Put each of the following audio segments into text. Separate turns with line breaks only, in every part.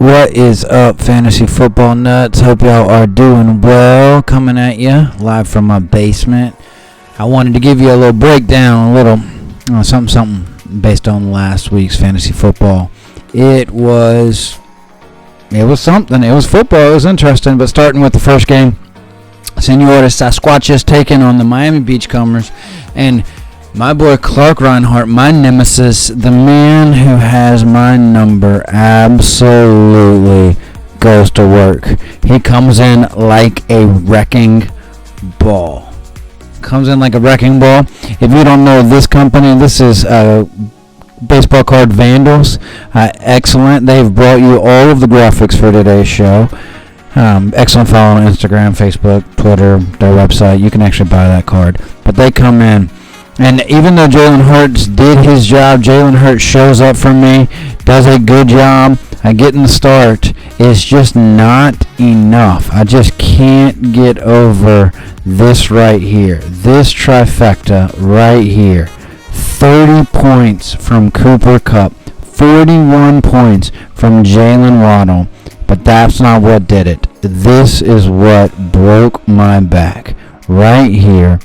What is up, fantasy football nuts? Hope y'all are doing well. Coming at you live from my basement. I wanted to give you a little breakdown, a little something based on last week's fantasy football. It was something. It was football. It was interesting. But starting with the first game, Senores Sasquatches taking on the Miami Beachcombers, and my boy Clark Reinhardt, my nemesis, the man who has my number, absolutely goes to work. He comes in like a wrecking ball. If you don't know this company, this is Baseball Card Vandals. Excellent. They've brought you all of the graphics for today's show. Excellent follow on Instagram, Facebook, Twitter, their website. You can actually buy that card. But they come in. And even though Jalen Hurts did his job, Jalen Hurts shows up for me, does a good job. I get in the start. It's just not enough. I just can't get over this right here. This trifecta right here. 30 points from Cooper Kupp. 41 points from Jalen Waddle. But that's not what did it. This is what broke my back. Right here.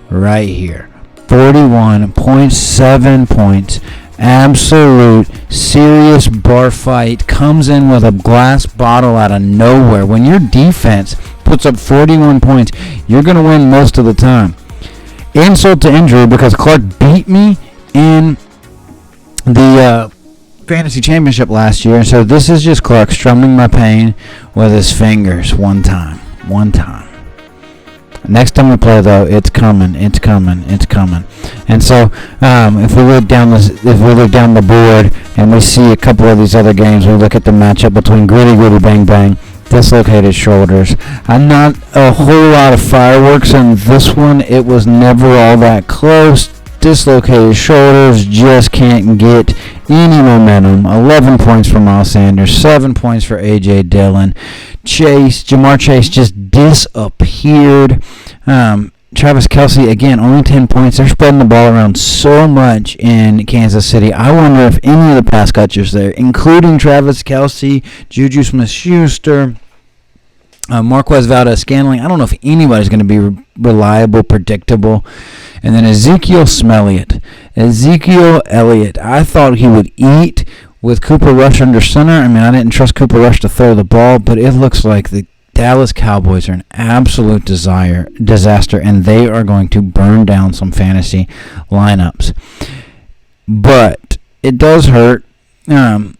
41.7 points. Absolute serious bar fight. Comes in with a glass bottle out of nowhere. When your defense puts up 41 points, you're going to win most of the time. Insult to injury, because Clark beat me in the fantasy championship last year. So this is just Clark strumming my pain with his fingers one time. Next time we play, though, it's coming. And so, if we look down the board and we see a couple of these other games, we look at the matchup between Gritty Bang Bang, dislocated shoulders. Not a whole lot of fireworks in this one. It was never all that close. Dislocated shoulders, just can't get any momentum. 11 points for Miles Sanders, 7 points for A.J. Dillon. Jamar Chase just disappeared. Travis Kelce, again, only 10 points. They're spreading the ball around so much in Kansas City. I wonder if any of the pass catchers there, including Travis Kelce, Juju Smith-Schuster, Marquez Valdez-Scantling, I don't know if anybody's going to be reliable, predictable. And then Ezekiel Elliott, I thought he would eat with Cooper Rush under center. I mean, I didn't trust Cooper Rush to throw the ball, but it looks like the Dallas Cowboys are an absolute disaster, and they are going to burn down some fantasy lineups. But it does hurt when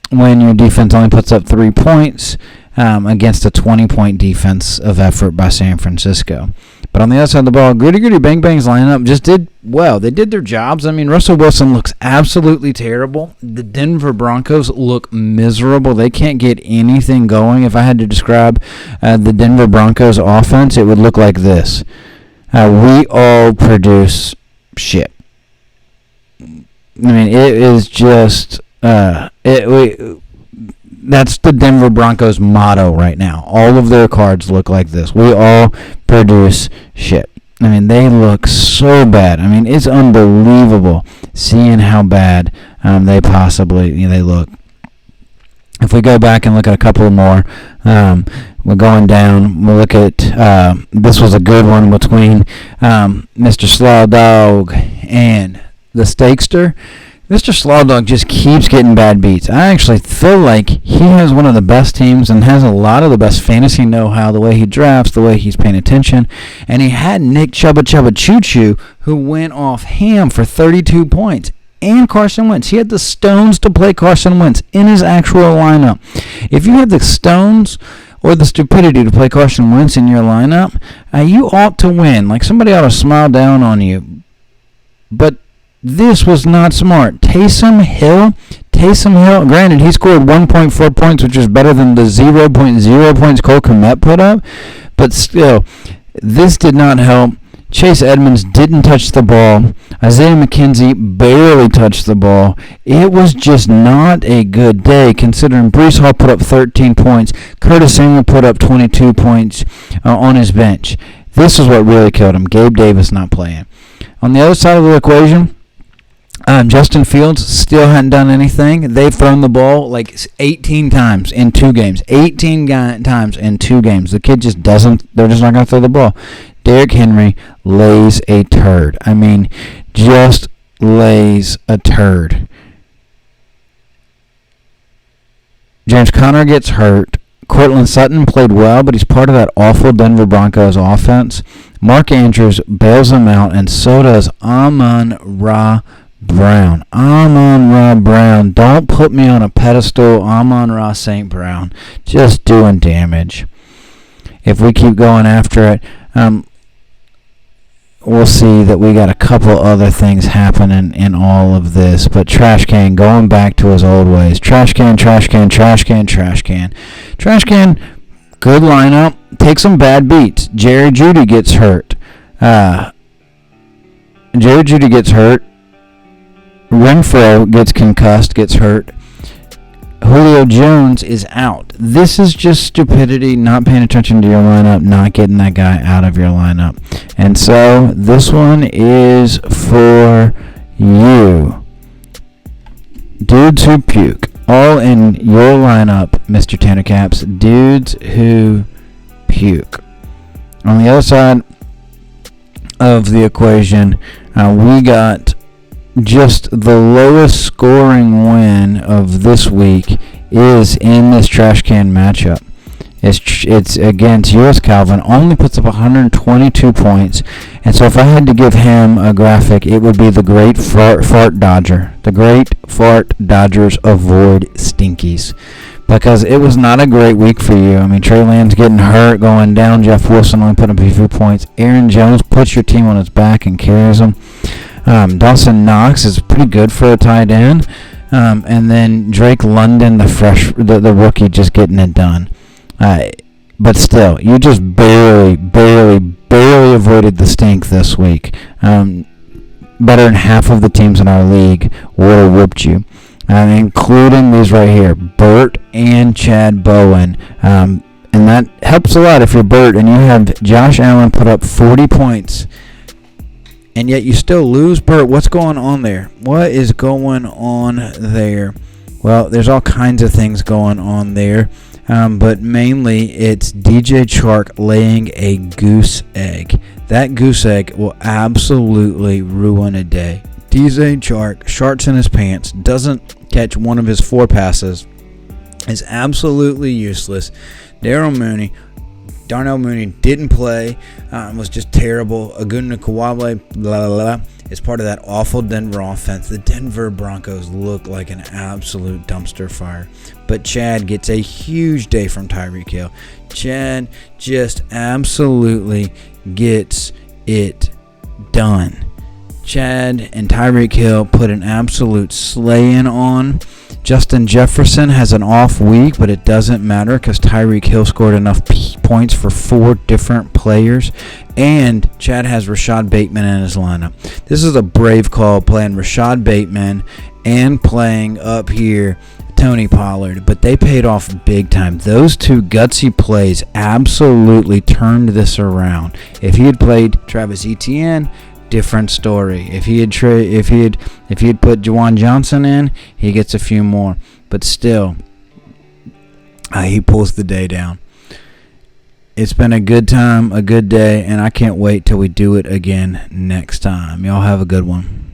your defense only puts up 3 points against a 20-point defensive effort by San Francisco. But on the other side of the ball, Gritty Bang Bang's lineup just did well. They did their jobs. I mean, Russell Wilson looks absolutely terrible. The Denver Broncos look miserable. They can't get anything going. If I had to describe the Denver Broncos offense, it would look like this. We all produce shit. I mean, it is just... That's the Denver Broncos motto right now. All of their cards look like this. We all produce shit. I mean, they look so bad. I mean, it's unbelievable seeing how bad they look. If we go back and look at a couple more, we're going down. We'll look at, this was a good one between Mr. Slaw Dog and the Stakester. Mr. Slawdog just keeps getting bad beats. I actually feel like he has one of the best teams and has a lot of the best fantasy know-how, the way he drafts, the way he's paying attention. And he had Nick Chubba Choo-Choo, who went off ham for 32 points. And Carson Wentz. He had the stones to play Carson Wentz in his actual lineup. If you have the stones or the stupidity to play Carson Wentz in your lineup, you ought to win. Like, somebody ought to smile down on you. But this was not smart. Taysom Hill, granted, he scored 1.4 points, which is better than the 0.0 points Cole Kmet put up, but still, this did not help. Chase Edmonds didn't touch the ball. Isaiah McKenzie barely touched the ball. It was just not a good day, considering Breece Hall put up 13 points. Curtis Samuel put up 22 points on his bench. This is what really killed him. Gabe Davis not playing. On the other side of the equation, Justin Fields still hadn't done anything. They've thrown the ball like 18 times in 2 games. 18 times in 2 games. The kid just doesn't. They're just not going to throw the ball. Derrick Henry lays a turd. I mean, just lays a turd. James Conner gets hurt. Cortland Sutton played well, but he's part of that awful Denver Broncos offense. Mark Andrews bails him out, and so does Amon-Ra Brown. Amon-Ra Brown. Don't put me on a pedestal. Amon-Ra St. Brown. Just doing damage. If we keep going after it, we'll see that we got a couple other things happening in all of this. But Trash Can going back to his old ways. Trash Can, Trash Can, Trash Can, Trash Can. Trash Can, good lineup. Take some bad beats. Jerry Jeudy gets hurt. Renfro gets concussed, gets hurt. Julio Jones is out. This is just stupidity, not paying attention to your lineup, not getting that guy out of your lineup. And so this one is for you. Dudes who puke. All in your lineup, Mr. Tanner Caps. Dudes who puke. On the other side of the equation, we got just the lowest scoring win of this week is in this Trash Can matchup. It's against U.S. Calvin, only puts up 122 points. And so if I had to give him a graphic, it would be the Great Fart Dodger. The Great Fart Dodgers avoid stinkies. Because it was not a great week for you. I mean, Trey Lance getting hurt, going down. Jeff Wilson only put up a few points. Aaron Jones puts your team on his back and carries them. Dawson Knox is pretty good for a tight end. And then Drake London, the rookie, just getting it done. But still, you just barely avoided the stink this week. Better than half of the teams in our league would have whooped you. Including these right here, Burt and Chad Bowen. And that helps a lot if you're Burt and you have Josh Allen put up 40 points. And yet you still lose. Burt, what's going on there? What is going on there? Well, there's all kinds of things going on there. But mainly it's DJ Chark laying a goose egg. That goose egg will absolutely ruin a day. DJ Chark, sharts in his pants, doesn't catch one of his 4 passes, is absolutely useless. Darnell Mooney didn't play, was just terrible. Aguna Kawable, blah, blah, blah, is part of that awful Denver offense. The Denver Broncos look like an absolute dumpster fire. But Chad gets a huge day from Tyreek Hill. Chad just absolutely gets it done. Chad and Tyreek Hill put an absolute slaying on. Justin Jefferson has an off week, but it doesn't matter because Tyreek Hill scored enough points for 4 different players. And Chad has Rashad Bateman in his lineup. This is a brave call, playing Rashad Bateman and playing up here Tony Pollard, but they paid off big time. Those 2 gutsy plays absolutely turned this around. If he had played Travis Etienne, different story. If he had put Juwan Johnson in, he gets a few more. But still, he pulls the day down. It's been a good time, a good day, and I can't wait till we do it again next time. Y'all have a good one.